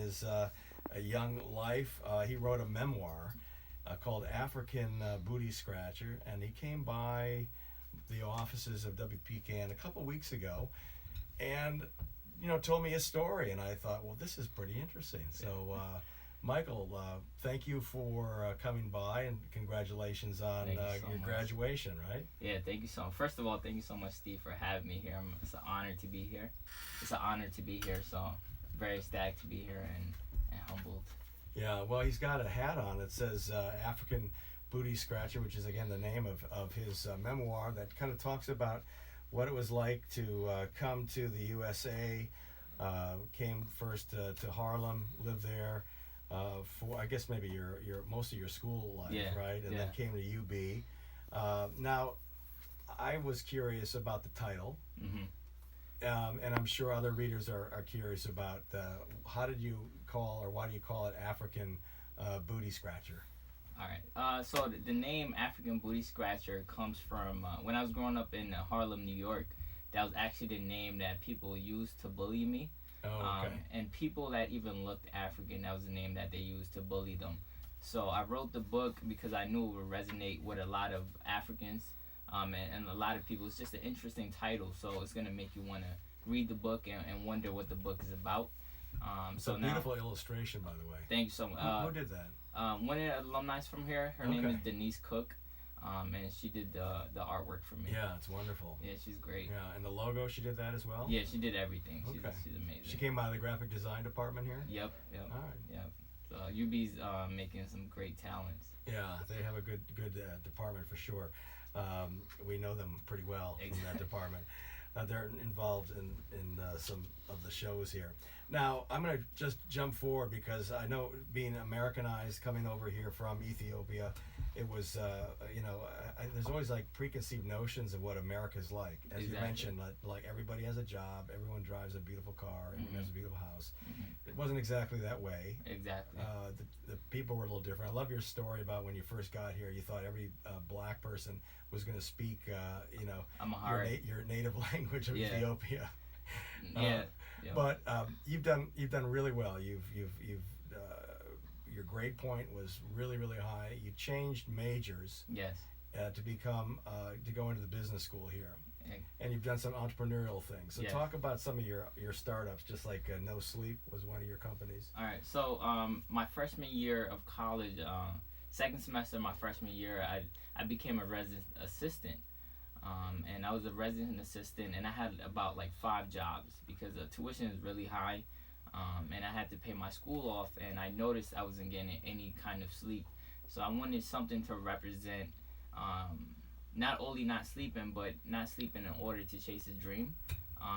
his a young life. He wrote a memoir called African Booty Scratcher, and he came by the offices of WPKN a couple weeks ago, and told me his story, and I thought, well, this is pretty interesting. So, Michael, thank you for coming by, and congratulations on your graduation, right? Yeah, thank you so much. First of all, thank you so much, Steve, for having me here. It's an honor to be here. So I'm very ecstatic to be here and humbled. Yeah, well, he's got a hat on that says African Booty Scratcher, which is, again, the name of his memoir that kind of talks about what it was like to come to the USA, came first to Harlem, lived there for, I guess, maybe your most of your school life, right? And then came to UB. Now, I was curious about the title, and I'm sure other readers are curious about how did you call, or why do you call it African Booty Scratcher? All right. So the name African Booty Scratcher comes from when I was growing up in Harlem, New York. That was actually the name that people used to bully me. Oh, okay. And people that even looked African, that was the name that they used to bully them. So I wrote the book because I knew it would resonate with a lot of Africans, and a lot of people. It's just an interesting title, so it's gonna make you want to read the book and wonder what the book is about. It's a beautiful illustration, by the way. Thank you so much. Who did that? One of the alumni from here. Her name is Denise Cook, and she did the artwork for me. Yeah, it's wonderful. Yeah, she's great. Yeah, and the logo, she did that as well? Yeah, she did everything. Okay. She's amazing. She came out of the graphic design department here? Yep. All right. Yep. So UB's making some great talents. Yeah, they have a good department for sure. We know them pretty well from that department. They're involved in some of the shows here. Now, I'm going to just jump forward because I know, being Americanized, coming over here from Ethiopia, it was, there's always like preconceived notions of what America's like. As you mentioned, like everybody has a job, everyone drives a beautiful car, everyone has a beautiful house. It wasn't exactly that way. Exactly. The people were a little different. I love your story about when you first got here, you thought every black person was going to speak, your native language of Ethiopia. But you've done really well. Your grade point was really, really high. You changed majors. Yes. To go into the business school here, and you've done some entrepreneurial things. So talk about some of your startups. Just like No Sleep was one of your companies. All right. So my freshman year of college, second semester of my freshman year, I became a resident assistant. And I was a resident assistant, and I had about like 5 jobs because the tuition is really high, and I had to pay my school off, and I noticed I wasn't getting any kind of sleep. So I wanted something to represent not only not sleeping, but not sleeping in order to chase a dream.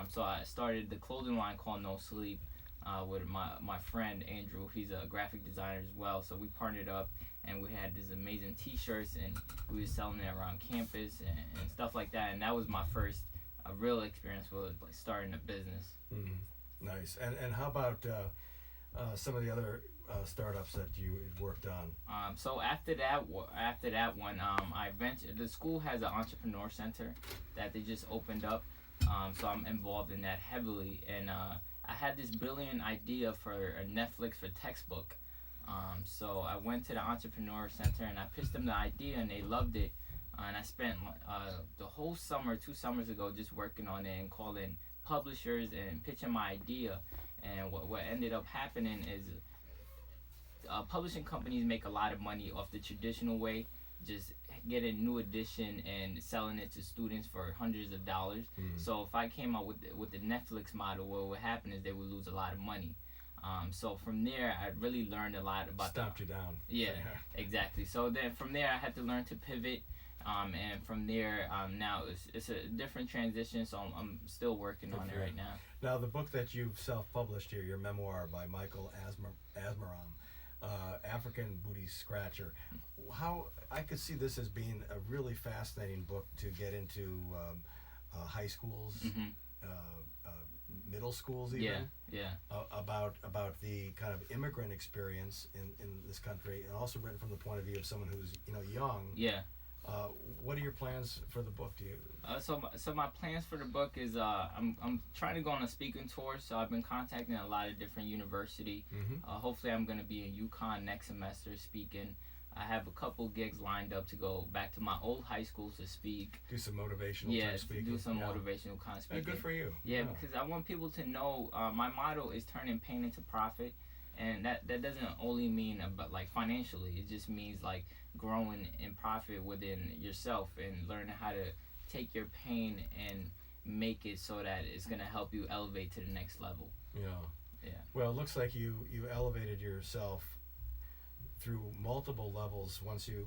So I started the clothing line called No Sleep with my friend Andrew. He's a graphic designer as well. So we partnered up, and we had these amazing t-shirts, and we were selling it around campus and stuff like that. And that was my first real experience with like starting a business. Nice. And how about some of the other startups that you worked on? So after that one, I ventured. The school has an entrepreneur center that they just opened up. So I'm involved in that heavily, and I had this brilliant idea for a Netflix for textbook. So I went to the Entrepreneur Center and I pitched them the idea, and they loved it. And I spent the whole summer, 2 summers ago, just working on it and calling publishers and pitching my idea. And what ended up happening is publishing companies make a lot of money off the traditional way, just getting new edition and selling it to students for hundreds of dollars. So if I came out with the Netflix model, what would happen is they would lose a lot of money. So from there, I really learned a lot about Stopped you down. Yeah, exactly. So then from there, I had to learn to pivot. And from there, now it's a different transition, so I'm still working on it right now. Now, the book that you've self-published here, your memoir by Michael Asmaram, African Booty Scratcher, how I could see this as being a really fascinating book to get into high schools, middle schools even. About the kind of immigrant experience in this country, and also written from the point of view of someone who's young. What are your plans for the book? So my plans for the book is I'm trying to go on a speaking tour. So I've been contacting a lot of different university. Hopefully I'm going to be in UConn next semester speaking. I have a couple gigs lined up to go back to my old high school to speak. Do some motivational type speaking. Do some motivational kind of speaking. Good for you. Yeah, because I want people to know my motto is turning pain into profit. And that doesn't only mean about like financially. It just means like growing in profit within yourself and learning how to take your pain and make it so that it's gonna help you elevate to the next level. Yeah. Well, it looks like you elevated yourself through multiple levels. Once you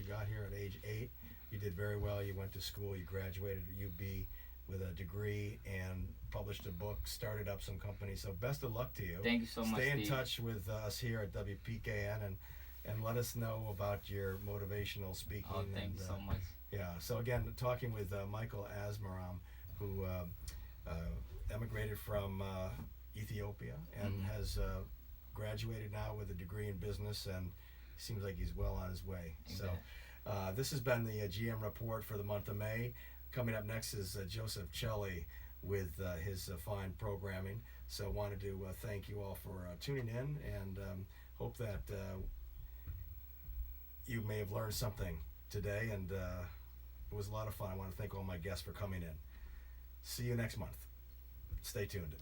got here at age 8, you did very well. You went to school. You graduated at UB with a degree and published a book, started up some companies. So best of luck to you. Thank you so much, Stay in Steve. touch with us here at WPKN and let us know about your motivational speaking. Oh, thank you so much. Yeah, so again, talking with Michael Asmaram, who emigrated from Ethiopia and has graduated now with a degree in business, and seems like he's well on his way. Exactly. So this has been the GM Report for the month of May. Coming up next is Joseph Celli with his fine programming. So wanted to thank you all for tuning in, and hope that you may have learned something today, and it was a lot of fun. I want to thank all my guests for coming in. See you next month. Stay tuned.